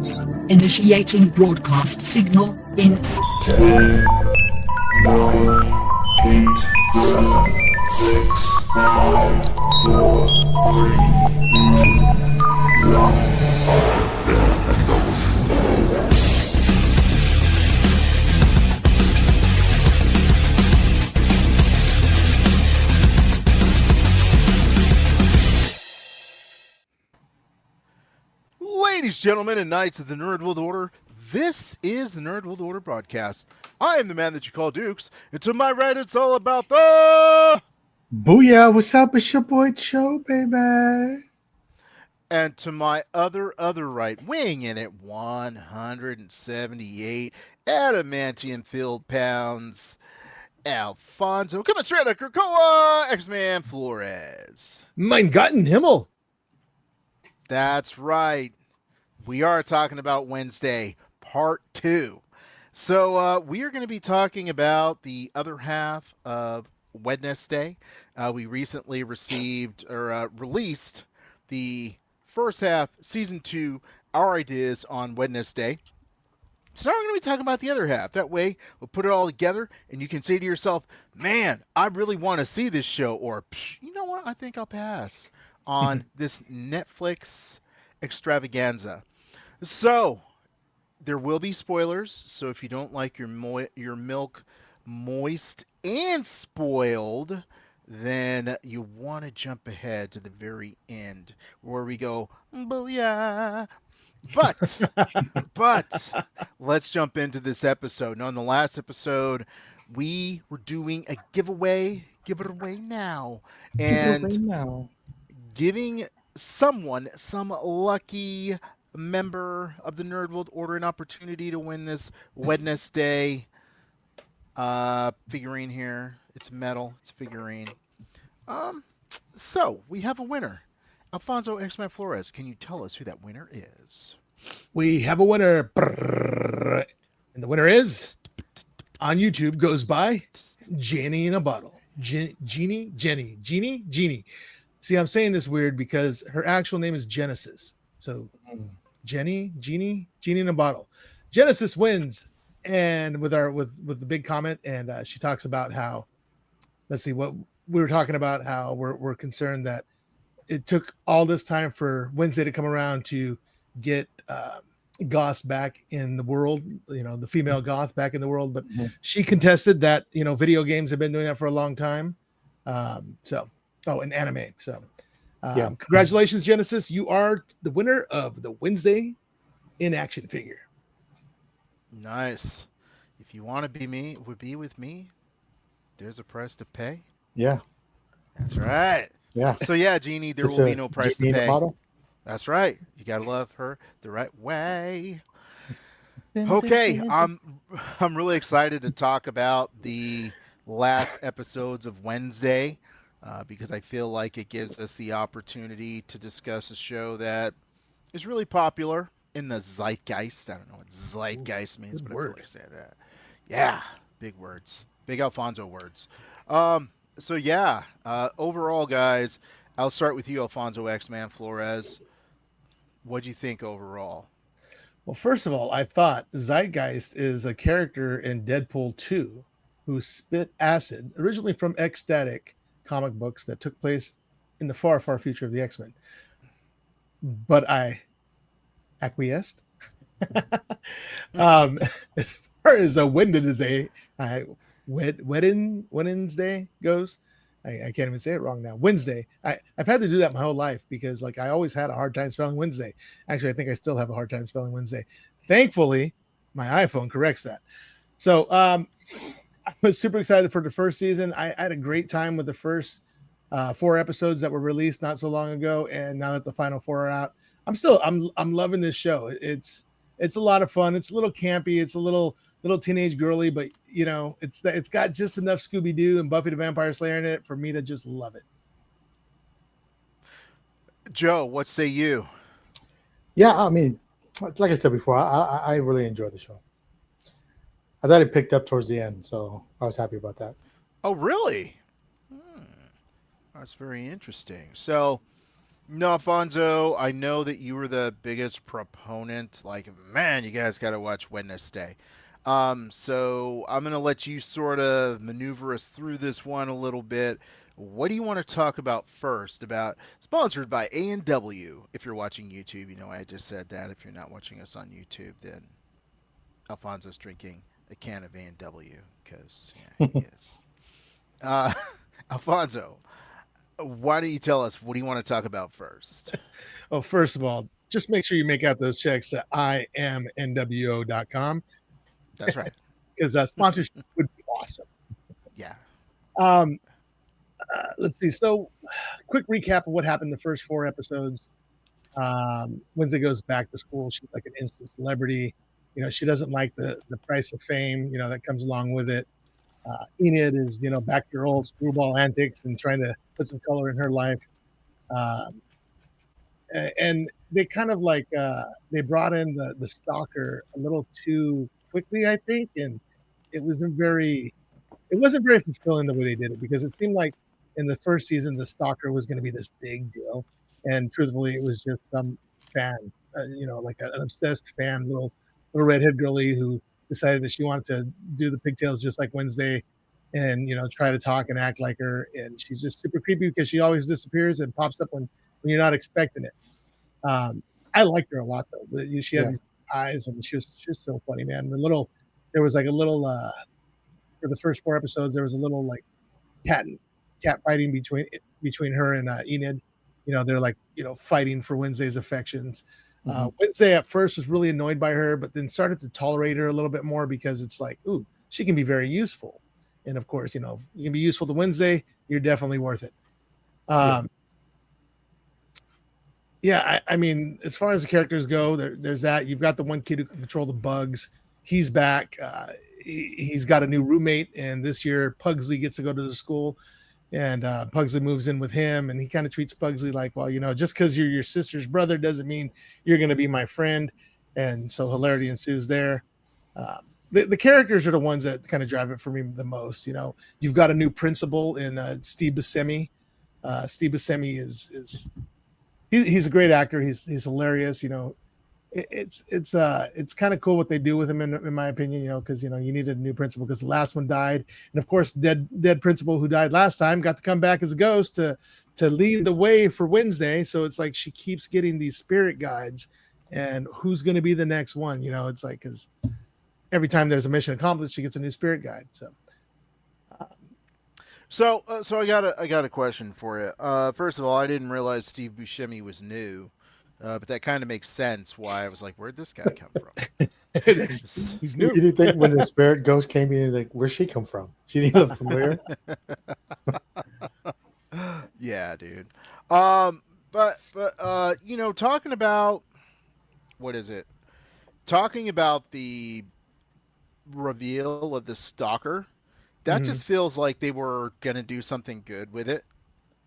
Initiating broadcast signal in 10, 9, 8, 7, 6, 5, 4, 3, 2, 1. Ladies, gentlemen, and knights of the Nerd World Order, this is the Nerd World Order broadcast. I am the man that you call Dukes, and to my right, it's all about the... Booyah, what's up? It's your boy Joe, baby. And to my other right, weighing in at 178 adamantium filled pounds, Alfonso, coming straight out of Krakoa, X-Man Flores. Mein Gotten Himmel. That's right. We are talking about Wednesday, part 2. So we are going to be talking about the other half of Wednesday. We recently received or released the first half, season 2, Our Ideas on Wednesday. So now we're going to be talking about the other half. That way, we'll put it all together, and you can say to yourself, man, I really want to see this show, or, you know what, I think I'll pass on this Netflix extravaganza. So, there will be spoilers, so if you don't like your milk moist and spoiled, then you want to jump ahead to the very end where we go, booyah. But let's jump into this episode. Now, in the last episode, we were doing a giveaway. Give it away now. And giving someone, some lucky member of the Nerd World Order, an opportunity to win this Wednesday figurine here. It's metal. It's figurine. So we have a winner. Alfonso X-Man Flores, can you tell us who that winner is? We have a winner. And the winner is, on YouTube, goes by Jenny in a Bottle. Jenny. See, I'm saying this weird because her actual name is Genesis. So Genie in a Bottle. Genesis wins, and with the big comment, and she talks about how, let's see, what we were talking about, how we're concerned that it took all this time for Wednesday to come around to get goths back in the world, the female goth back in the world. But she contested that, video games have been doing that for a long time. And anime. So congratulations, Genesis. You are the winner of the Wednesday in action figure. Nice. If you want to be with me, there's a price to pay. Yeah. That's right. Yeah. So yeah, Jeannie, there will be no price to pay. Bottle? That's right. You gotta love her the right way. Okay, I'm really excited to talk about the last episodes of Wednesday because I feel like it gives us the opportunity to discuss a show that is really popular in the zeitgeist. I don't know what zeitgeist means, but I feel like saying that. Yeah, big words, big Alfonso words. So yeah, overall, guys, I'll start with you, Alfonso X-Man Flores. What'd you think overall? Well, first of all, I thought Zeitgeist is a character in Deadpool 2 who spit acid, originally from Ecstatic comic books that took place in the far, far future of the X-Men. But I acquiesced. As far as a Wednesday goes, I can't even say it wrong now. Wednesday. I've had to do that my whole life because I always had a hard time spelling Wednesday. Actually, I think I still have a hard time spelling Wednesday. Thankfully, my iPhone corrects that. So I was super excited for the first season. I had a great time with the first 4 episodes that were released not so long ago, and now that the final 4 are out, I'm loving this show. It's a lot of fun. It's a little campy. It's a little teenage girly, but it's got just enough Scooby-Doo and Buffy the Vampire Slayer in it for me to just love it. Joe, what say you? Yeah, I mean, like I said before, I really enjoyed the show. I thought it picked up towards the end, so I was happy about that. Oh, really? That's very interesting. So, No, Alfonso, I know that you were the biggest proponent. Like, man, you guys got to watch Wednesday. So I'm gonna let you sort of maneuver us through this one a little bit. What do you want to talk about first? About sponsored by A&W. If you're watching YouTube, you know I just said that. If you're not watching us on YouTube, then Alfonso's drinking a can of A&W because yeah, he is. Uh, Alfonso, why don't you tell us what do you want to talk about first? Oh, first of all, just make sure you make out those checks at iamnwo.com That's right. because sponsorship would be awesome. Yeah. Um, let's see. So, quick recap of what happened the first 4 episodes. Wednesday goes back to school. She's like an instant celebrity. She doesn't like the price of fame, that comes along with it. Enid is, back to her old screwball antics and trying to put some color in her life. Um, and they kind of like they brought in the stalker a little too quickly, I think, and it wasn't very it wasn't very fulfilling the way they did it because it seemed like in the first season the stalker was going to be this big deal, and truthfully, it was just some fan, like an obsessed fan, little redhead girlie who decided that she wanted to do the pigtails just like Wednesday, and try to talk and act like her, and she's just super creepy because she always disappears and pops up when you're not expecting it. Um, I liked her a lot though. She had Yeah. these eyes, and she was so funny, man. There was like a little for the first 4 episodes. There was a little like cat cat fighting between her and Enid. They're like fighting for Wednesday's affections. Hmm. Wednesday at first was really annoyed by her, but then started to tolerate her a little bit more because it's like, ooh, she can be very useful. And of course, if you can be useful to Wednesday, you're definitely worth it. Yeah. Um, yeah, I mean, as far as the characters go, there's that. You've got the one kid who can control the bugs. He's back. He's got a new roommate, and this year Pugsley gets to go to the school, and Pugsley moves in with him, and he kind of treats Pugsley like, well, just because you're your sister's brother doesn't mean you're going to be my friend, and so hilarity ensues there. The characters are the ones that kind of drive it for me the most. You've got a new principal in Steve Buscemi. Steve Buscemi is he's a great actor. He's hilarious. It's kind of cool what they do with him in my opinion. Because you needed a new principal because the last one died, and of course, dead principal who died last time got to come back as a ghost to lead the way for Wednesday. So it's like she keeps getting these spirit guides, and who's going to be the next one? It's like because every time there's a mission accomplished, she gets a new spirit guide. So. So I got a question for you. First of all, I didn't realize Steve Buscemi was new, but that kind of makes sense. Why I was like, where'd this guy come from? He's You new. didn't think when the spirit ghost came in, like, where'd she come from? She didn't look familiar. Yeah, dude. But talking about what is it? Talking about the reveal of the stalker, that Mm-hmm. just feels like they were gonna do something good with it,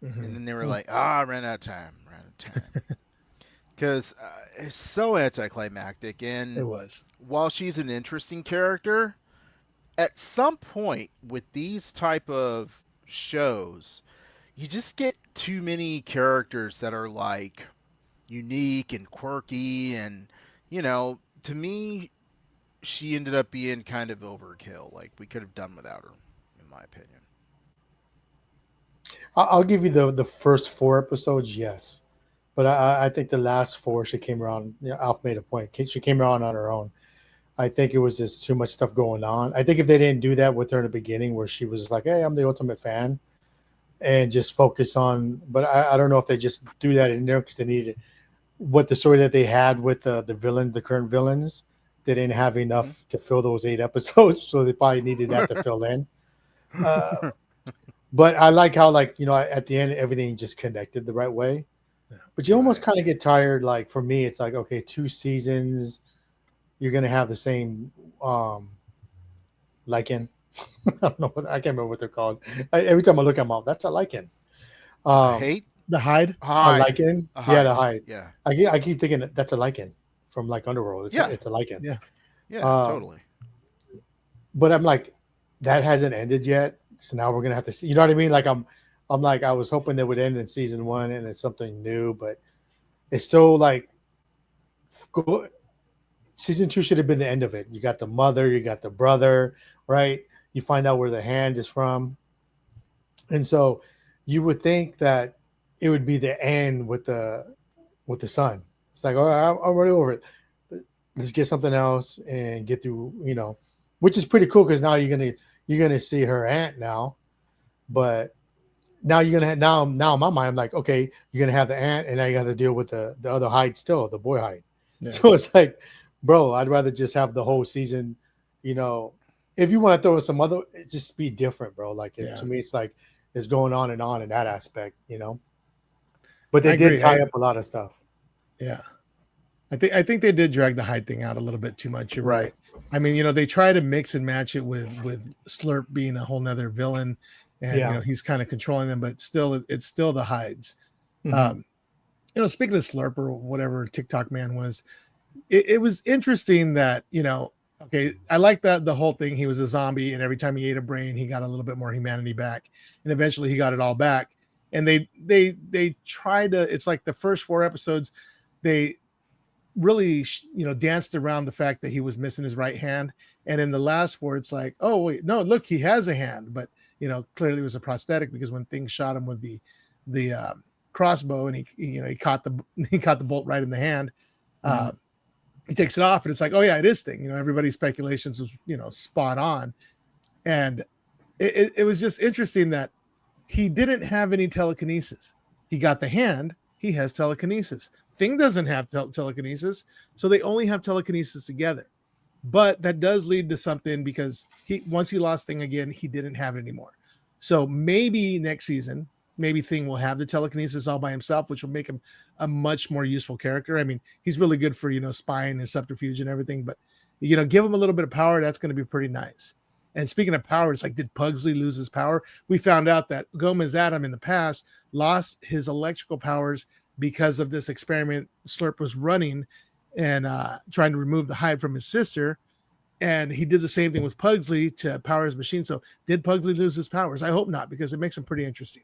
Mm-hmm. and then they were Hmm. like, "Ah, I ran out of time. Ran out of time." Because it's so anticlimactic. It And was. while she's an interesting character, at some point with these type of shows, you just get too many characters that are like unique and quirky, and to me, she ended up being kind of overkill. Like we could have done without her, in my opinion. I'll give you the first 4 episodes, yes, but I think the last four she came around. Alf made a point. She came around on her own. I think it was just too much stuff going on. I think if they didn't do that with her in the beginning, where she was like, "Hey, I'm the ultimate fan," and just focus on, but I don't know if they just threw that in there because they needed what the story that they had with the current villains. They didn't have Hmm. enough to fill those 8 episodes, so they probably needed that to fill in. Uh, but I like how, like, at the end everything just connected the right way. Yeah. But you almost Right. kind of get tired. Like for me, it's like, okay, 2 seasons, you're gonna have the same lichen. I don't know what, I can't remember what they're called. Every time I look at them, that's a lichen. A Um, hate The hide. a hide. lichen, A yeah, the hide. hide. Yeah. I keep thinking that's a lichen from like Underworld. It's a, Yeah. it's a lichen. Yeah. Yeah. Um, Totally. but I'm like, that hasn't ended yet. So now we're gonna have to see. You know what I mean? Like I'm like, I was hoping they would end in season 1 and it's something new, but it's still like go, season 2 should have been the end of it. You got the mother, you got the brother, right? You find out where the hand is from, and so you would think that it would be the end with the son. It's like, oh, I'm already over it. Let's get something else and get through, which is pretty cool because now you're gonna see her aunt now, but now you're gonna have, now in my mind I'm like, okay, you're gonna have the aunt and now you got to deal with the other Hyde still, the boy Hyde. Yeah. So it's like, bro, I'd rather just have the whole season, you know. If you want to throw in some other, it just be different, bro. Like Yeah. to me, it's like it's going on in that aspect. But I they did agree. tie up a lot of stuff. Yeah. I think they did drag the Hyde thing out a little bit too much. You're Right. right. I mean, they try to mix and match it with Slurp being a whole nother villain, and Yeah. he's kind of controlling them, but still, it's still the Hydes. Mhm. Speaking of Slurp or whatever TikTok man was, it was interesting that okay, I like that the whole thing. He was a zombie, and every time he ate a brain, he got a little bit more humanity back, and eventually he got it all back. And they try to. It's like the first 4 episodes, they really danced around the fact that he was missing his right hand, and in the last 4 it's like, oh wait, no, look, he has a hand, but clearly it was a prosthetic because when things shot him with the crossbow and he caught the he caught the bolt right in the hand, he takes it off and it's like, oh yeah, it is thing. Everybody's speculations was spot on, and it was just interesting that he didn't have any telekinesis. He got the hand, he has telekinesis. Thing doesn't have telekinesis, so they only have telekinesis together. But that does lead to something because once he lost Thing again, he didn't have it anymore. So maybe next season, maybe Thing will have the telekinesis all by himself, which will make him a much more useful character. I mean, he's really good for spying and subterfuge and everything, but give him a little bit of power. That's going to be pretty nice. And speaking of power, it's like, did Pugsley lose his power? We found out that Gomez Adam in the past lost his electrical powers because of this experiment Slurp was running and trying to remove the Hyde from his sister. And he did the same thing with Pugsley to power his machine. So did Pugsley lose his powers? I hope not, because it makes him pretty interesting.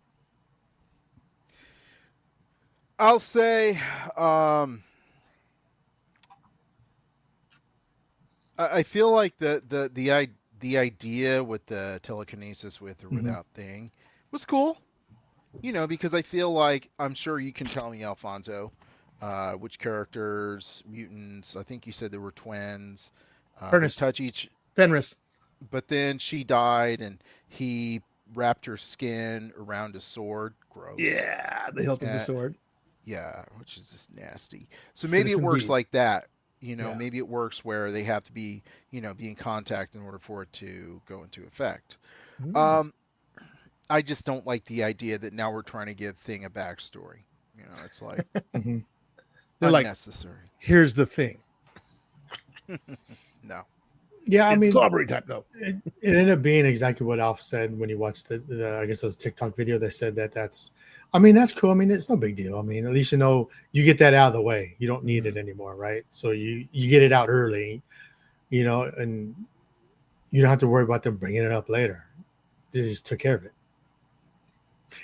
I'll say I feel like the idea with the telekinesis with or without thing was cool. Because I feel like I'm sure you can tell me, Alfonso, which characters, mutants. I think you said there were twins. They touch each. Fenris. But then she died, and he wrapped her skin around a sword. Gross. Yeah, the hilt of the sword. Yeah, which is just nasty. So maybe it works like that. Maybe it works where they have to be, be in contact in order for it to go into effect. I just don't like the idea that now we're trying to give Thing a backstory. It's like they're unnecessary. Like, here's the thing. No. Yeah, I mean, type though. It ended up being exactly what Alf said when he watched the I guess it was TikTok video that said that's cool. I mean, it's no big deal. I mean, at least you get that out of the way. You don't need it anymore, right? So you get it out early, and you don't have to worry about them bringing it up later. They just took care of it.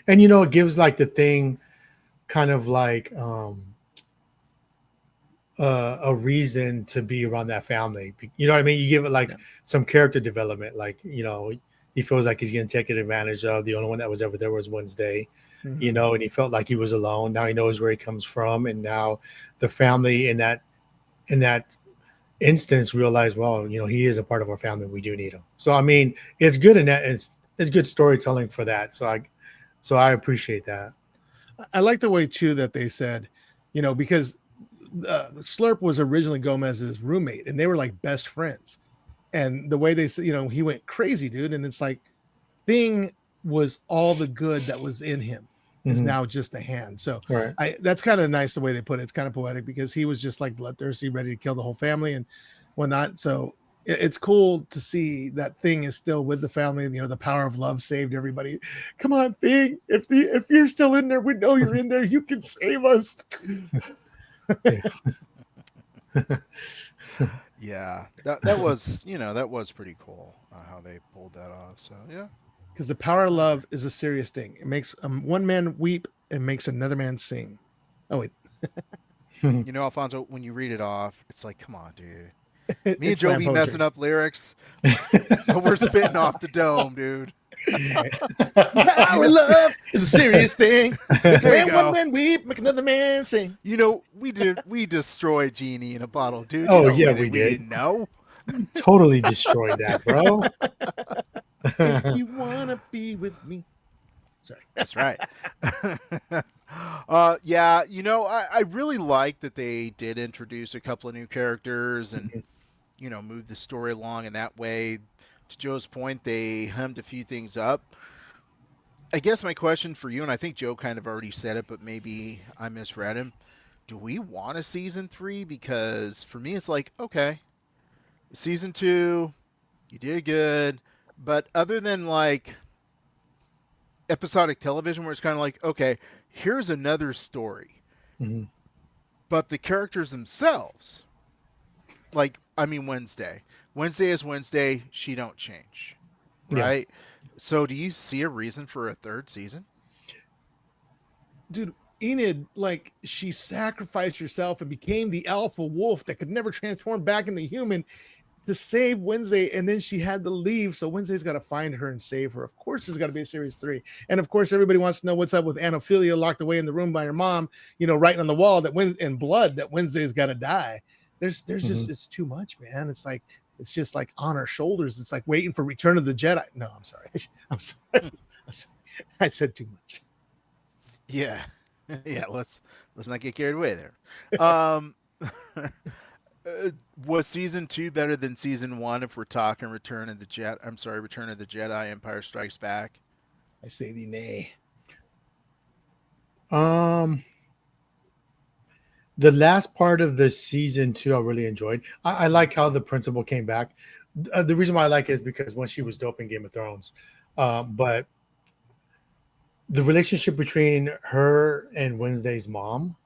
And it gives like the Thing kind of like a reason to be around that family. You know what I mean? You give it like some character development, like he feels like he's getting taken advantage of. The only one that was ever there was Wednesday, and he felt like he was alone. Now he knows where he comes from, and now the family in that instance realize, well, he is a part of our family. We do need him. So I mean, it's good in that it's good storytelling for that. So I appreciate that. I like the way too that they said, because Slurp was originally Gomez's roommate, and they were like best friends. And the way they said, he went crazy, dude. And it's like Thing was all the good that was in him is now just a hand. So that's kind of nice the way they put it. It's kind of poetic because he was just like bloodthirsty, ready to kill the whole family and whatnot. So it's cool to see that Thing is still with the family, and the power of love saved everybody. Come on, Thing, if you're still in there, we know you're in there. You can save us. Yeah, that was that was pretty cool how they pulled that off. So yeah, Because the power of love is a serious thing. It makes one man weep and makes another man sing. Oh wait, You know, Alfonso, when you read it off, it's like, come on, dude. Me and it's Joe slam be poetry. messing up lyrics, but we're spitting off the dome, dude. The power of love is a serious thing. Make There you one go. man weep, make another man sing. You know, we destroyed Genie in a bottle, dude. You Oh know yeah, we we did. didn't know. Totally destroyed that, bro. If you wanna be with me. Sorry. That's right. Yeah, you know, I really like that they did introduce a couple of new characters and, you know, move the story along in that way. To Joe's point, they hummed a few things up. I guess my question for you, and I think Joe kind of already said it, but maybe I misread him. Do we want a season 3? Because for me, it's like, okay, season 2, you did good, but other than like episodic television where it's kind of like, okay, here's another story. Mhm. But the characters themselves, like, I mean, Wednesday. Wednesday is Wednesday. She don't change, Yeah. right? So do you see a reason for a third season? Dude, Enid, like, she sacrificed herself and became the alpha wolf that could never transform back into human to save Wednesday, and then she had to leave. So Wednesday's got to find her and save her. Of course, there's got to be a series 3, and of course, everybody wants to know what's up with Anophelia locked away in the room by her mom. You know, writing on the wall that in blood that Wednesday's got to die. There's just it's too much, man. It's just like on our shoulders. It's like waiting for Return of the Jedi. No, I'm sorry. I'm sorry. I said too much. Yeah, yeah. Let's not get carried away there. Was season 2 better than season 1 if we're talking Return of the Jedi, Empire Strikes Back? I say the nay. The last part of the season 2, I really enjoyed. I like how the principal came back. The reason why I like it is because when she was dope in Game of Thrones, but the relationship between her and Wednesday's mom,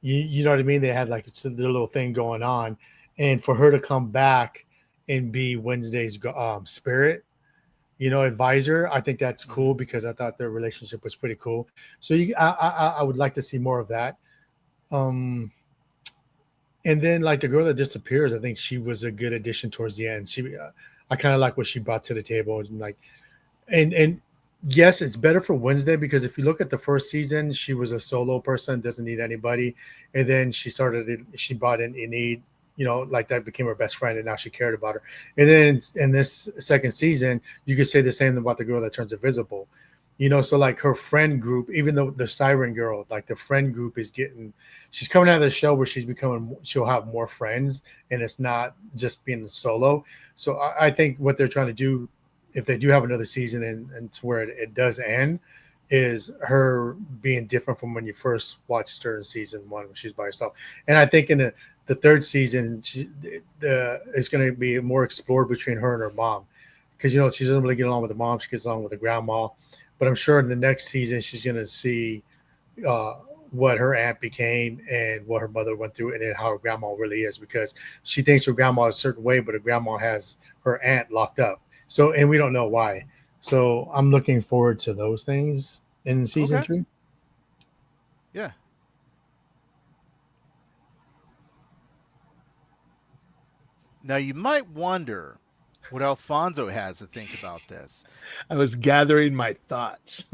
you know what I mean? They had like their little thing going on, and for her to come back and be Wednesday's spirit, advisor, I think that's cool because I thought their relationship was pretty cool. So I would like to see more of that. And then like the girl that disappears, I think she was a good addition towards the end. I kind of like what she brought to the table, and like, and yes, it's better for Wednesday because if you look at the first season, she was a solo person, doesn't need anybody, and then she brought in Enid, like that became her best friend, and now she cared about her. And then in this second season, you could say the same about the girl that turns invisible. So like her friend group, even though the siren girl, like the friend group she's coming out of the show where she'll have more friends and it's not just being solo. So I think what they're trying to do, if they do have another season and to where it does end, is her being different from when you first watched her in season 1 when she's by herself. And I think in the third season, it's going to be more explored between her and her mom because, she doesn't really get along with the mom. She gets along with the grandma. But I'm sure in the next season, she's going to see what her aunt became and what her mother went through and then how her grandma really is because she thinks her grandma is a certain way, but her grandma has her aunt locked up. So, and we don't know why. So I'm looking forward to those things in season 3. Yeah. Now you might wonder what Alfonso has to think about this. I was gathering my thoughts.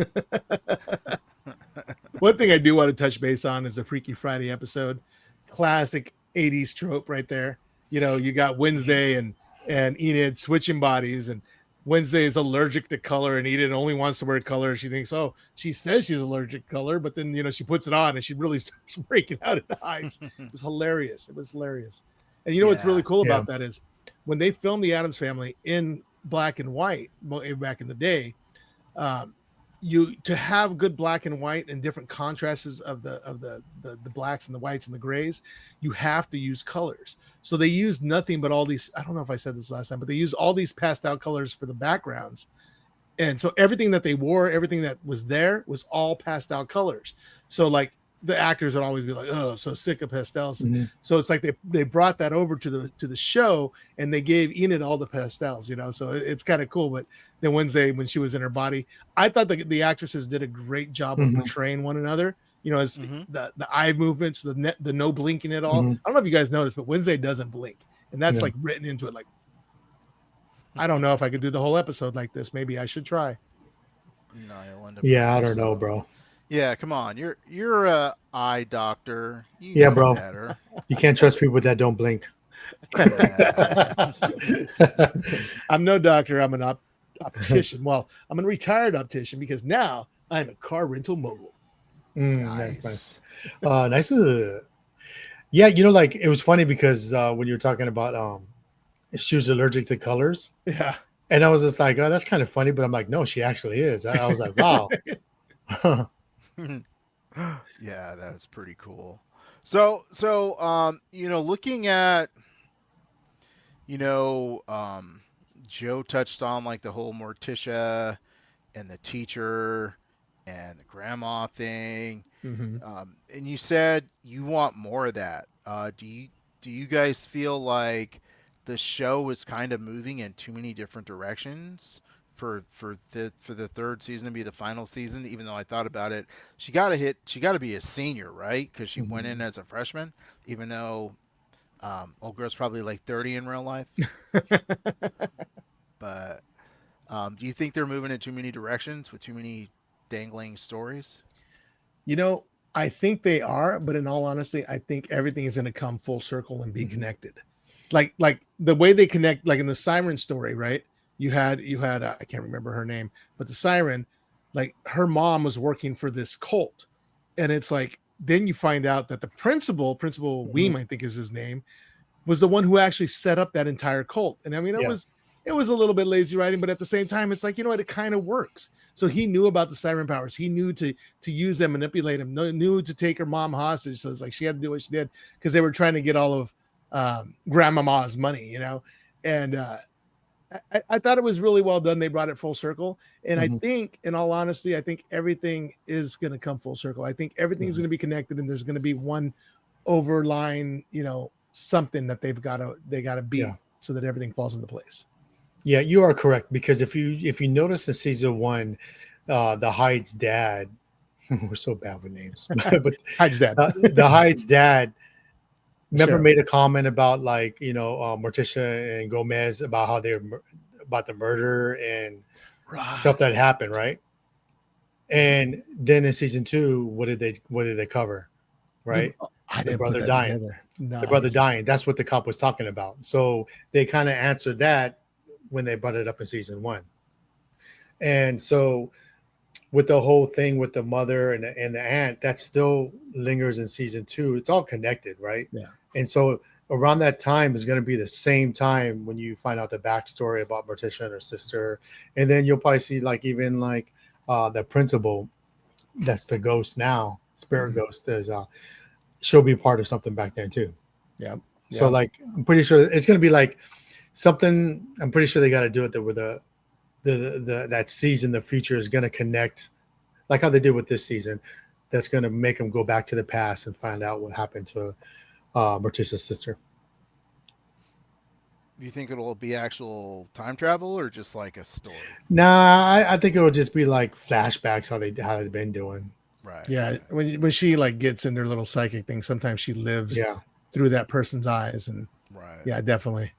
One thing I do want to touch base on is the Freaky Friday episode. Classic 80s trope right there. You got Wednesday and Enid switching bodies, and Wednesday is allergic to color, and Enid only wants to wear color. She thinks, she says she's allergic to color, but then, she puts it on and she really starts breaking out in hives. It was hilarious. It was hilarious. And what's really cool about that is when they filmed the Addams Family in black and white back in the day, to have good black and white and different contrasts of the blacks and the whites and the grays, you have to use colors. So they used nothing but all these, I don't know if I said this last time, but they used all these pastel colors for the backgrounds. And so everything that they wore, everything that was there was all pastel colors. So like the actors would always be like, "Oh, I'm so sick of pastels." Mhm. So it's like they brought that over to the show, and they gave Enid all the pastels, you know. So it's kind of cool. But then Wednesday, when she was in her body, I thought the actresses did a great job of Mhm. portraying one another. You know, as Mm-hmm. the eye movements, the no blinking at all. Mhm. I don't know if you guys noticed, but Wednesday doesn't blink, and that's Yeah. like written into it. Like, I don't know if I could do the whole episode like this. Maybe I should try. No, you'll end up Yeah, hurting I don't know, yourself. bro. Yeah, come on. You're a eye doctor. You Yeah, know bro. better. You can't trust people that don't blink. Yeah. I'm no doctor. I'm an optician. Well, I'm a retired optician because now I'm a car rental mogul. That's nice. Nice. Yeah, like it was funny because when you were talking about she was allergic to colors, Yeah. and I was just like, oh, that's kind of funny, but I'm like, no, she actually is. I was like, wow. Yeah, that's pretty cool. So looking at, you know, Joe touched on like the whole Morticia and the teacher and the grandma thing. Mm-hmm. And you said you want more of that. Do you guys feel like the show is kind of moving in too many different directions for the third season to be the final season? Even though I thought about it, she got to be a senior, right? Because she went in as a freshman, even though old girl's probably like 30 in real life. But do you think they're moving in too many directions with too many dangling stories? You know, I think they are, but in all honesty, I think everything is going to come full circle and be connected. Like the way they connect, like in the siren story, right? You had I can't remember her name, but the siren, like her mom was working for this cult, and it's like then you find out that the principal Mhm. Weem, I think is his name, was the one who actually set up that entire cult. And I mean, Yeah. it was a little bit lazy writing, but at the same time, it's like, you know what, it kind of works. So he knew about the siren powers. He knew to use them, manipulate them, knew to take her mom hostage. So it's like she had to do what she did because they were trying to get all of grandmama's money, you know. And I thought it was really well done. They brought it full circle. And I Mhm. think, in all honesty, I think everything is going to come full circle. I think everything's Mhm. going to be connected, and there's going to be one overline, you know, something that they gotta beat Yeah. so that everything falls into place. Yeah, you are correct because if you notice in season one, the Hyde's dad, we're so bad with names, but Hyde's dad. the Hyde's dad, remember Sheriff. made a comment about like Morticia and Gomez about how about the murder and stuff that happened, right? And then in season two, what did they cover, right? I The didn't put brother that dying. together. The brother Nice. dying. That's what the cop was talking about. So they kind of answered that when they brought it up in season one. And so with the whole thing with the mother and the aunt, that still lingers in season two. It's all connected, right? Yeah. And so around that time is going to be the same time when you find out the backstory about Morticia and her sister. And then you'll probably see like even like the principal, that's the ghost now, spirit Mhm. ghost, is she'll be part of something back then too. Yeah. So Yeah. like I'm pretty sure it's gonna be like something. I'm pretty sure they got to do it that where the that season, the future is gonna connect, like how they did with this season. That's gonna make them go back to the past and find out what happened to Morticia's sister. Do you think it'll be actual time travel or just like a story? Nah, I think it'll just be like flashbacks how they've been doing. Right. Yeah. When she like gets in their little psychic thing, sometimes she lives Yeah. through that person's eyes. And Right. yeah, definitely.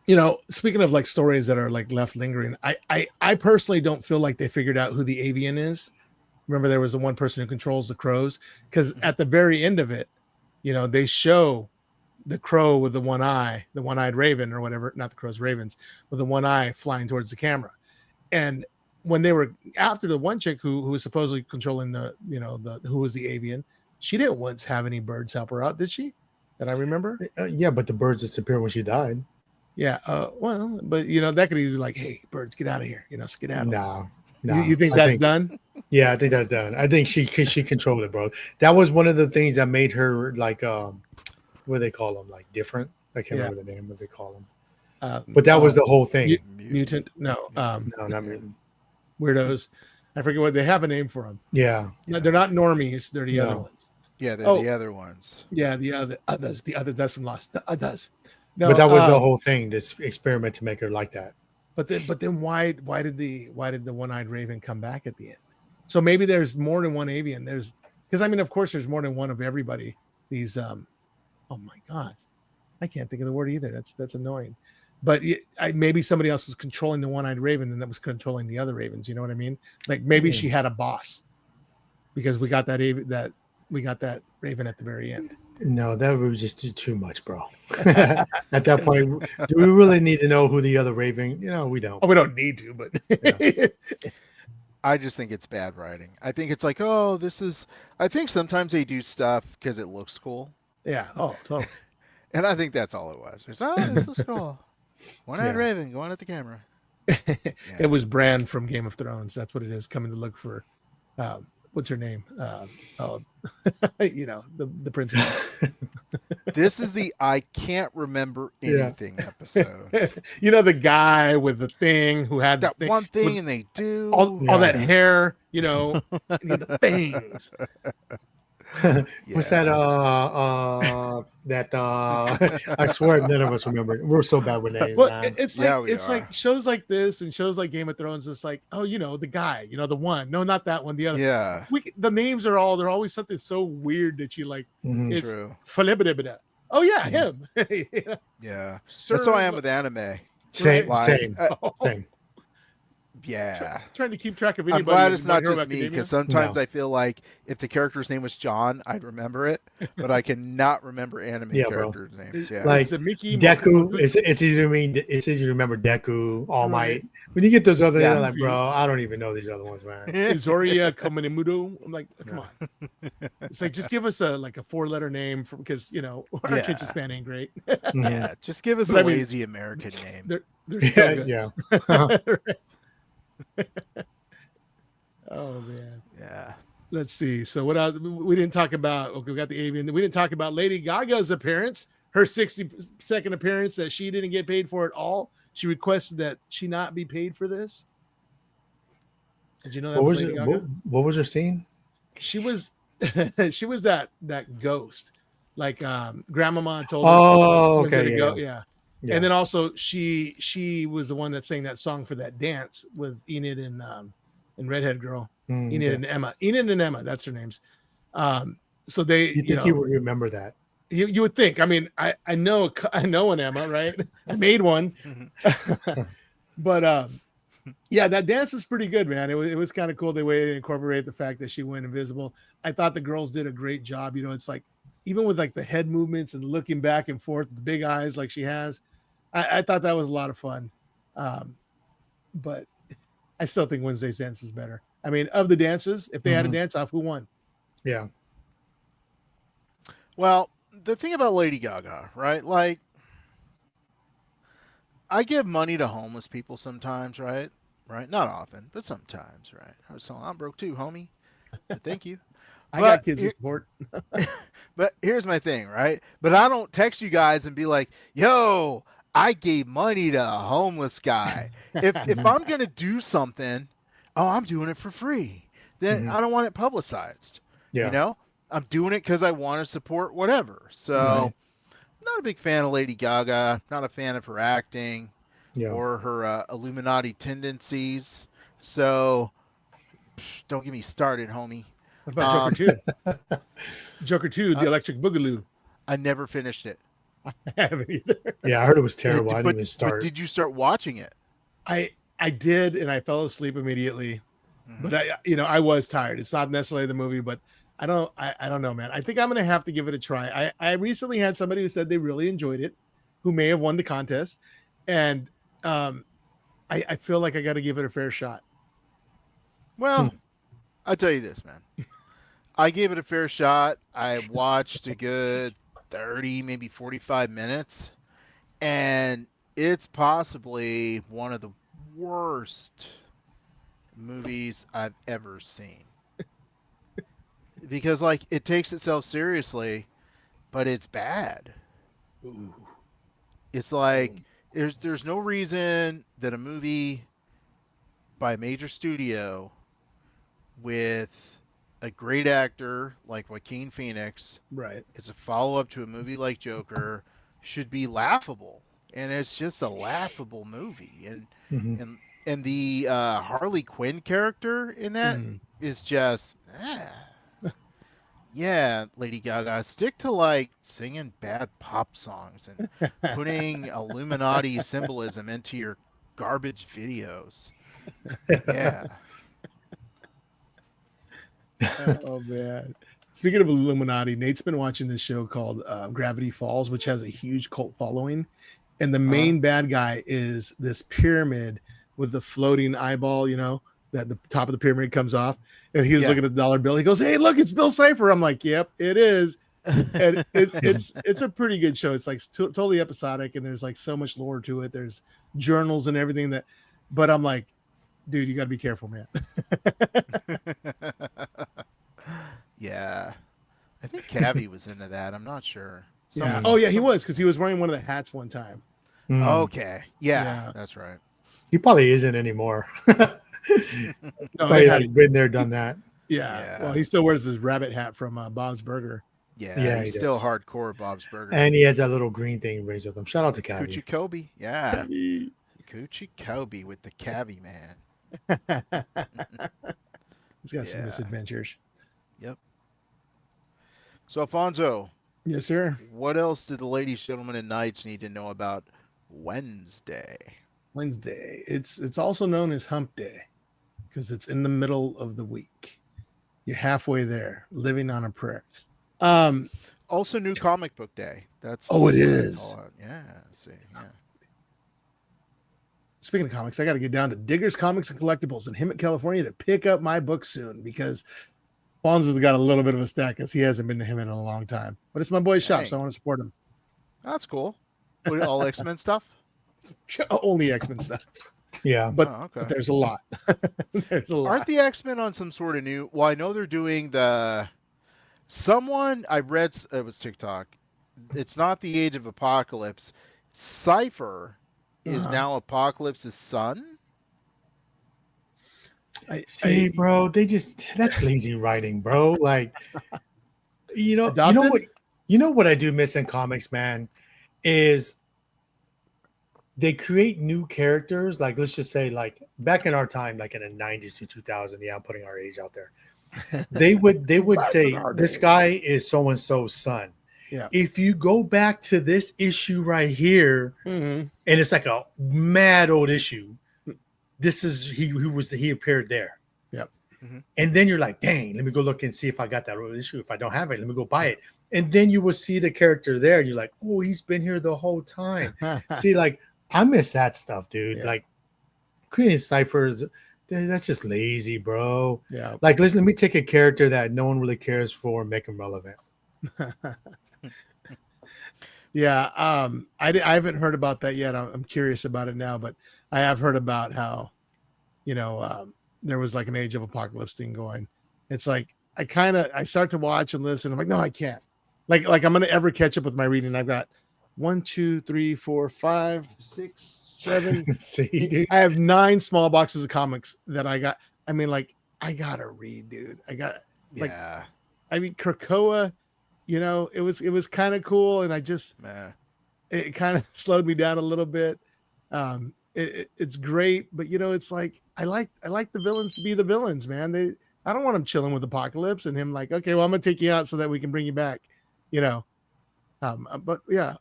You know, speaking of like stories that are like left lingering, I personally don't feel like they figured out who the avian is. Remember, there was the one person who controls the crows, because Mhm. at the very end of it, you know, they show the crow with the one eye, the one-eyed raven or whatever, not the crows, ravens, with the one eye flying towards the camera. And when they were after the one chick who was supposedly controlling the, you know, the who was the avian, she didn't once have any birds help her out, did she? That I remember. Yeah, but the birds disappeared when she died. Yeah. Well, but you know, that could either be like, hey, birds, get out of here, you know, skedaddle. No, You think that's done? Yeah, I think that's done. I think she controlled it, bro. That was one of the things that made her like what do they call them, like different. I can't Yeah. remember the name what they call them. Uh, But that was the whole thing. mutant. No, No, not mutant. weirdos. I forget what they have a name for them. Yeah. No, they're not normies. They're the other No. ones. Yeah, they're Oh. the other ones. Yeah, the others. The other that's from Lost. The others. No, But that was the whole thing, this experiment to make her like that. But then why did the one-eyed raven come back at the end? So maybe there's more than one avian. There's because I mean, of course, there's more than one of everybody. These oh my god, I can't think of the word either. That's annoying. But maybe somebody else was controlling the one-eyed raven and that was controlling the other ravens. You know what I mean? Like maybe she had a boss because we got that raven at the very end. No, that would just too much, bro. At that point, do we really need to know who the other raven? We don't. Oh, we don't need to, but Yeah. I just think it's bad writing. I think it's like, oh, I think sometimes they do stuff because it looks cool. Yeah. Oh, totally. And I think that's all it was. It's, oh, this looks cool. One-eyed Yeah. raven going at the camera. It was Bran from Game of Thrones. That's what it is. Coming to look for, what's her name? The princess. This is the I can't remember anything episode. The guy with the thing who had That the one thing, with and they do all that hair. And the fangs. What's that? I swear none of us remember. We're so bad with names, But man. it's Yeah, like we it's are. like shows like this and shows like Game of Thrones. It's like, oh, the guy, the one. No, not that one. The other. Yeah, The names are they're always something so weird that you like. Mhm. It's true. Falibidibida. Oh yeah, him. Yeah, Sir, that's how I am with anime. Same, Like, same, Oh. same. Yeah. Trying to keep track of I'm anybody. glad in it's My not Hero just me, Academia. because sometimes No. I feel like if the character's name was John, I'd remember it, but I cannot remember anime Yeah, bro. characters' names. Yeah. Like, It's a Mickey Deku, it's easy to mean. It's easy to remember Deku, All Might. When you get those other, Yeah. you're like, bro, I don't even know these other ones, man. Zoria Komenemudo. I'm like, come on. It's like just give us a 4-letter name because our Yeah. attention span ain't great. Mhm. Yeah, just give us But a I mean- lazy American name. They're still good. Yeah. Oh man. Yeah. Let's see. So what else? We didn't talk about. Okay, we got the avian. We didn't talk about Lady Gaga's appearance. Her 60-second appearance that she didn't get paid for at all. She requested that she not be paid for this. Did you know that What was was Lady it? Gaga? What was her scene? She was she was that ghost. Like grandmama told her Oh, Wednesday okay. to Yeah, go. yeah. Yeah. And then also she was the one that sang that song for that dance with Enid and Redhead Girl. Mm, Enid okay. and Emma. Enid and Emma, that's their names. So they You think you would remember that? you would think. I mean, I know an Emma, right? I made one. But yeah, that dance was pretty good, man. It was kind of cool the way they incorporated the fact that she went invisible. I thought the girls did a great job. It's like even with like the head movements and looking back and forth, the big eyes like she has. I thought that was a lot of fun. But I still think Wednesday's dance was better. I mean, of the dances, if they had a dance off, who won? Yeah. Well, the thing about Lady Gaga, right? Like, I give money to homeless people sometimes, right? Right? Not often, but sometimes, right? So I'm broke too, homie. But thank you. I But got kids to support. But here's my thing, right? But I don't text you guys and be like, yo, I gave money to a homeless guy. If I'm gonna do something, oh, I'm doing it for free. Then I don't want it publicized. Yeah. You know? I'm doing it because I want to support whatever. So Right. not a big fan of Lady Gaga, not a fan of her acting Yeah. or her Illuminati tendencies. So don't get me started, homie. What about Joker 2? Joker 2, the Electric Boogaloo. I never finished it. I haven't either. Yeah, I heard it was terrible. I didn't even But start. did you start watching it? I did, and I fell asleep immediately. Mhm. But I was tired. It's not necessarily the movie, but I don't know, man. I think I'm gonna have to give it a try. I recently had somebody who said they really enjoyed it, who may have won the contest, and I feel like I got to give it a fair shot. Well, I'll tell you this, man. I gave it a fair shot. I watched a good 30, maybe 45 minutes, and it's possibly one of the worst movies I've ever seen. Because, like, it takes itself seriously, but it's bad. Ooh. It's like there's no reason that a movie by a major studio with a great actor like Joaquin Phoenix Right. as a follow up to a movie like Joker should be laughable. And it's just a laughable movie. Mhm. And and the Harley Quinn character in that Mhm. is just yeah, Lady Gaga, stick to like singing bad pop songs and putting Illuminati symbolism into your garbage videos. Yeah. Oh man. Speaking of Illuminati, Nate's been watching this show called Gravity Falls, which has a huge cult following. And the main bad guy is this pyramid with the floating eyeball, that the top of the pyramid comes off. And he was Yeah. looking at the dollar bill. He goes, "Hey, look, it's Bill Cipher." I'm like, "Yep, it is." And it's a pretty good show. It's like totally episodic, and there's like so much lore to it. There's journals and everything but I'm like, dude, you got to be careful, man. Yeah. I think Cavi was into that. I'm not sure. Yeah. Someone- Oh yeah, he some- was because he was wearing one of the hats one time. Okay. Yeah, Yeah. that's right. He probably isn't anymore. No, Probably it had- has been there, done that. yeah. Yeah. Well, he still wears his rabbit hat from Bob's Burger. Yeah, Yeah, he's he still does. hardcore Bob's Burger. And he has that little green thing he brings with him. Shout out to Cavi. Coochie Kobe. Yeah. He's Coochie Kobe with the Cavi man. got some Yeah. misadventures. So Alfonso, Yes, sir. what else did the ladies, gentlemen, and knights need to know about Wednesday? Wednesday. It's also known as Hump Day because it's in the middle of the week. You're halfway there, living on a prayer. Also, new comic book day. That's Oh, it what I is. call it. Yeah. See. Yeah. Speaking of comics, I got to get down to Diggers Comics and Collectibles in Hemet, California to pick up my book soon because Fonzo's got a little bit of a stack because he hasn't been to him in a long time. But it's my boy's shop, Dang. so I want to support him. That's cool. What, all X-Men stuff? Only X-Men stuff. Yeah. But, Oh, okay. but there's a lot. There's a lot. Aren't the X-Men on some sort of new? Well, I know they're doing the. Someone I read it was TikTok. It's not the Age of Apocalypse. Cypher is now Apocalypse's son. See, bro, that's lazy writing, bro. Like, Adopted? you know what I do miss in comics, man, is they create new characters. Like, let's just say, like back in our time, like in the 90s to 2000. Yeah, I'm putting our age out there. They would Back say in our this day. guy is so and so's son. Yeah. If you go back to this issue right here, Mhm. and it's like a mad old issue. This is he appeared there. Yep. Mhm. And then you're like, dang, let me go look and see if I got that old issue. If I don't have it, let me go buy it. And then you will see the character there. And you're like, oh, he's been here the whole time. See, like, I miss that stuff, dude. Yeah. Like creating ciphers, that's just lazy, bro. Yeah. Like, listen, let me take a character that no one really cares for and make him relevant. Yeah, I haven't heard about that yet. I'm curious about it now, but I have heard about how, there was like an Age of Apocalypse thing going. It's like I start to watch and listen. I'm like, no, I can't. Like I'm gonna ever catch up with my reading. I've got 1, 2, 3, 4, 5, 6, 7. See, dude. I have 9 small boxes of comics that I got. I mean, like I gotta read, dude. Like- Yeah. Krakoa. It was kind of cool, and it kind of slowed me down a little bit. It's great, but it's like I like the villains to be the villains, man. I don't want him chilling with Apocalypse and him like, okay, well, I'm gonna take you out so that we can bring you back, But yeah,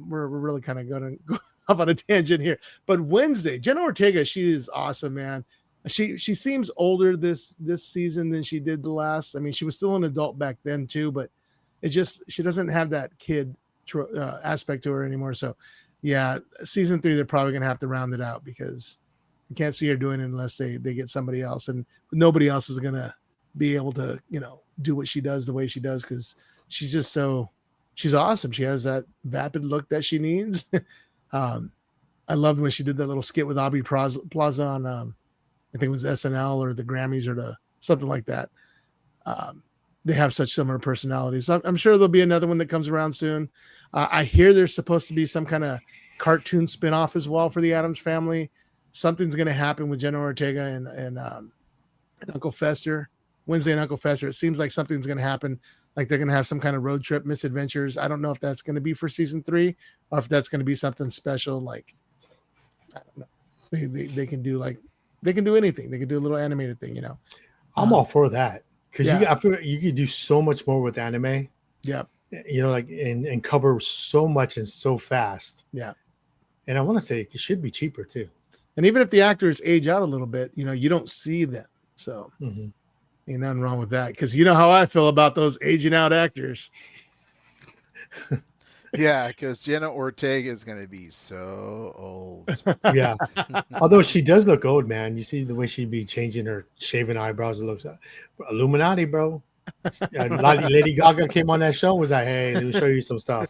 we're really kind of going to go off on a tangent here. But Wednesday, Jenna Ortega, she is awesome, man. She seems older this season than she did the last. I mean, she was still an adult back then too, but she doesn't have that kid aspect to her anymore. So yeah, season 3, they're probably going to have to round it out because you can't see her doing it unless they get somebody else, and nobody else is going to be able to, do what she does the way she does. Cause she's awesome. She has that vapid look that she needs. I loved when she did that little skit with Aubrey Plaza on, I think it was SNL or the Grammys or something like that. They have such similar personalities. I'm sure there'll be another one that comes around soon. I hear there's supposed to be some kind of cartoon spinoff as well for the Addams Family. Something's going to happen with Jenna Ortega and Uncle Fester. Wednesday and Uncle Fester. It seems like something's going to happen. Like they're going to have some kind of road trip misadventures. I don't know if that's going to be for season 3 or if that's going to be something special. Like, I don't know. They can do anything. They can do a little animated thing, I'm all for that because yeah. I feel like you could do so much more with anime. Yeah. Like and cover so much and so fast. Yeah. And I want to say it should be cheaper too. And even if the actors age out a little bit, you don't see them. So ain't nothing wrong with that. Because you know how I feel about those aging out actors. Yeah, because Jenna Ortega is going to be so old. Yeah. Although she does look old, man. You see the way she'd be changing her shaving eyebrows. It looks Illuminati, bro. Lady Gaga came on that show. Was like, hey, let me show you some stuff.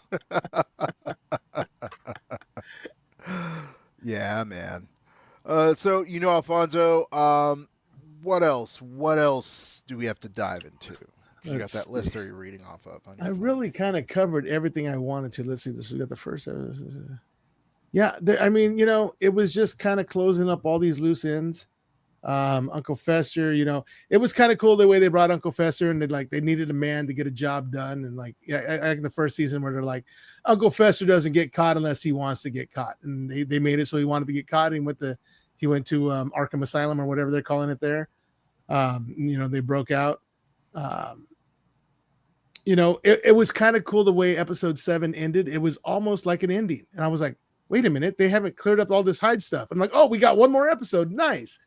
Yeah, man. So Alfonso, what else do we have to dive into? You got that list there you're reading off of. I really kind of covered everything I wanted to. Let's see this. We got the first. Yeah, it was just kind of closing up all these loose ends. Uncle Fester, it was kind of cool the way they brought Uncle Fester and they needed a man to get a job done. And in the first season where they're like, Uncle Fester doesn't get caught unless he wants to get caught. And they made it so he wanted to get caught. And he went to Arkham Asylum or whatever they're calling it there. They broke out. It was kind of cool the way episode 7 ended. It was almost like an ending. And I was like, wait a minute, they haven't cleared up all this Hyde stuff. I'm like, oh, we got one more episode. Nice.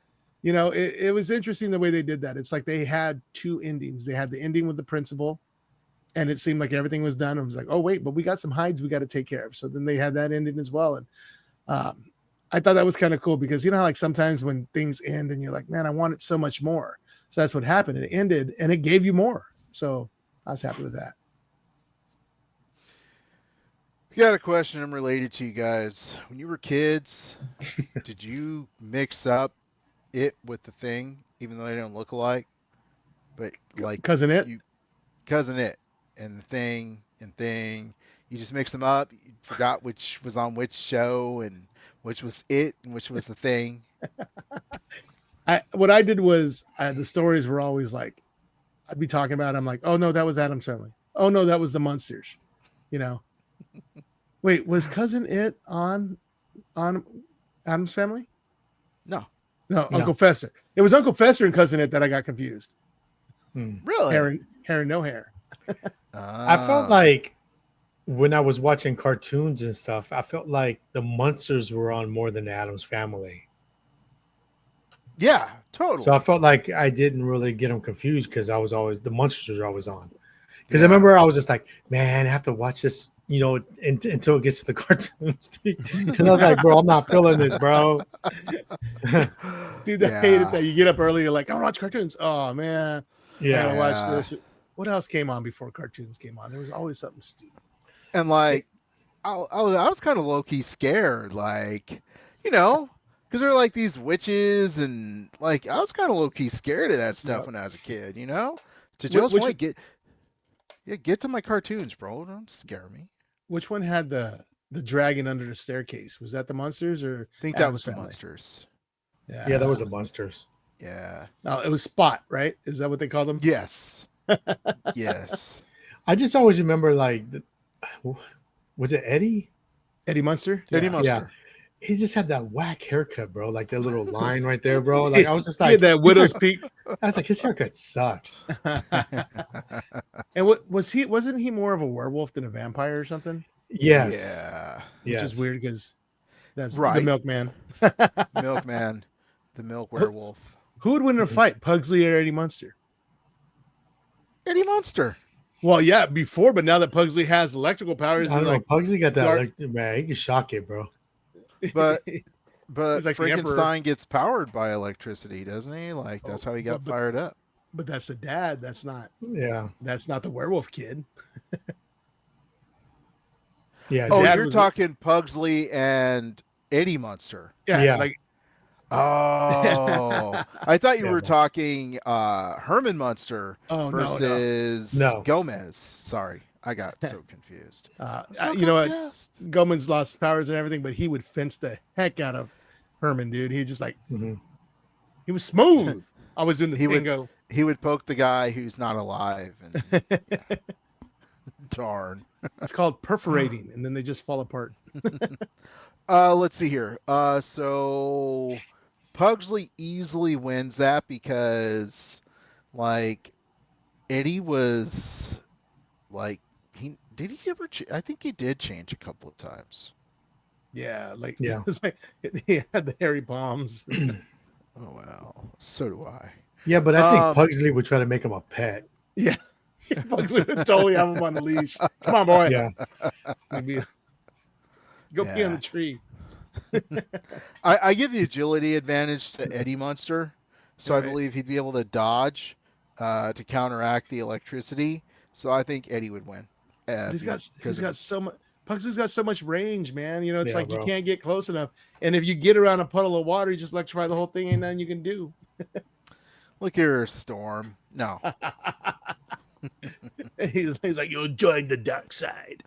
It was interesting the way they did that. It's like they had 2 endings. They had the ending with the principal, and it seemed like everything was done. I was like, oh, wait, but we got some Hydes we got to take care of. So then they had that ending as well. And I thought that was kind of cool because how sometimes when things end and you're like, man, I wanted so much more. So that's what happened. It ended and it gave you more. So I was happy with that. Got a question related to you guys. When you were kids, did you mix up it with the Thing, even though they don't look alike? But like Cousin It? Cousin It and the Thing, you just mix them up. You forgot which was on which show and which was it and which was the Thing. What I did was the stories were always like, I'd be talking about it, I'm like, oh no, that was Addams Family. Oh no, that was the Munsters. Wait, was Cousin It on Addams Family? No, Uncle Fester. It was Uncle Fester and Cousin It that I got confused. Really? Hair and no hair. I felt like when I was watching cartoons and stuff, I felt like the Munsters were on more than the Addams Family. Yeah, totally. So I felt like I didn't really get them confused because the Munsters were always on. Because I remember I was just like, man, I have to watch this, until it gets to the cartoons. Because I was like, bro, I'm not feeling this, bro. Dude, I hated that. You get up early, you're like, I want to watch cartoons. Oh, man. Yeah. I gotta watch this. What else came on before cartoons came on? There was always something stupid. And I was kind of low-key scared, because they're like these witches, and I was kind of low-key scared of that stuff when I was a kid, To Joe's point, get to my cartoons, bro. Don't scare me. Which one had the dragon under the staircase? Was that the Munsters or? I think that was the Munsters. Yeah, that was the Munsters. Yeah. No, it was Spot, right? Is that what they called them? Yes. Yes. I just always remember was it Eddie? Eddie Munster? Eddie Munster. Yeah. He just had that whack haircut, bro. Like that little line right there, bro. Like I was just like that widow's peak. I was like, his haircut sucks. And what was he? Wasn't he more of a werewolf than a vampire or something? Yes. Yeah. Which is weird because that's right. The Milkman. Milkman, the milk werewolf. Who would win in a fight, Pugsley or Eddie Munster? Eddie Munster. Well, yeah, before, but now that Pugsley has electrical powers, I don't know. Pugsley got that. Man, he can shock it, bro. But like Frankenstein gets powered by electricity, doesn't he? That's how he got fired up. But that's the dad. That's not. Yeah. That's not the werewolf kid. Yeah. Oh, you're talking Pugsley and Eddie Munster. Yeah. Oh, I thought you were talking Herman Munster versus Gomez. Sorry, I got so confused. Gomez lost his powers and everything, but he would fence the heck out of Herman, dude. He just he was smooth. I was doing the tango. He would poke the guy who's not alive, and darn. It's called perforating, and then they just fall apart. Let's see here. So Pugsley easily wins that because, like, Eddie was like did he ever? I think he did change a couple of times. Yeah, like Yeah. it's like he had the hairy palms. Oh well, so do I. Yeah, but I think Um, Pugsley would try to make him a pet. Yeah, Pugsley would totally have him on the leash. Come on, boy. Yeah. Maybe go pee on Yeah. the tree. I give the agility advantage to Eddie Munster, so I Right. believe he'd be able to dodge to counteract the electricity. So I think Eddie would win. But he's Because got so much. Pugsley's got so much range, man. You know, it's Yeah, like bro. you can't get close enough. And if you get around a puddle of water, you just electrify the whole thing. Ain't nothing you can do. look here, Storm. No, He's like, you'll join the dark side.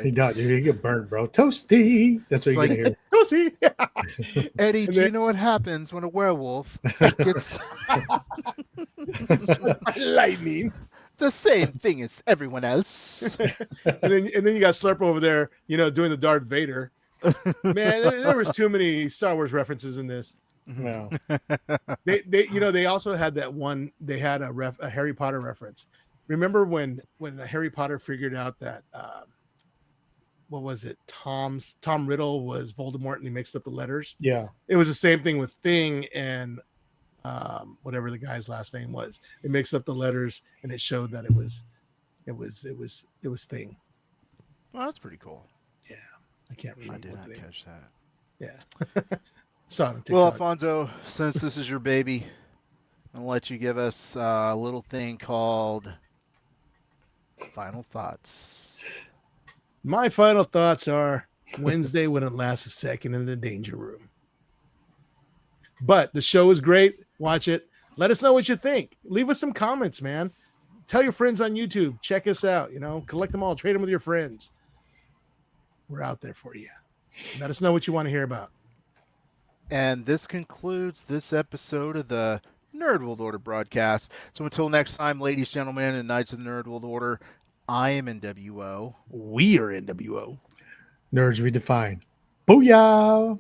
He does. You get burnt, bro. Toasty. That's what It's you're like- gonna hear. Go see. Eddie, And do you then- know what happens when a werewolf gets Lightning. the same thing as everyone else? and then you got Slurp over there, you know, doing the Darth Vader. Man, there was too many Star Wars references in this. No. They also had that one. They had a Harry Potter reference. Remember when Harry Potter figured out that what was it? Tom Riddle was Voldemort, and he mixed up the letters. Yeah. It was the same thing with Thing and whatever the guy's last name was. They mixed up the letters, and it showed that it was Thing. Well, that's pretty cool. I can't remember. I did what not the name. catch that. Yeah. Saw it on TikTok. Well, Alfonso, since this is your baby, I'm gonna let you give us a little thing called final thoughts. My final thoughts are Wednesday wouldn't last a second in the danger room. But the show is great. Watch it. Let us know what you think. Leave us some comments, man. Tell your friends on YouTube. Check us out. You know, collect them all. Trade them with your friends. We're out there for you. Let us know what you want to hear about. And this concludes this episode of the Nerd World Order broadcast. So until next time, ladies, gentlemen, and Knights of the Nerd World Order, I am iamnwo. We are NWO. Nerds redefined. Booyah!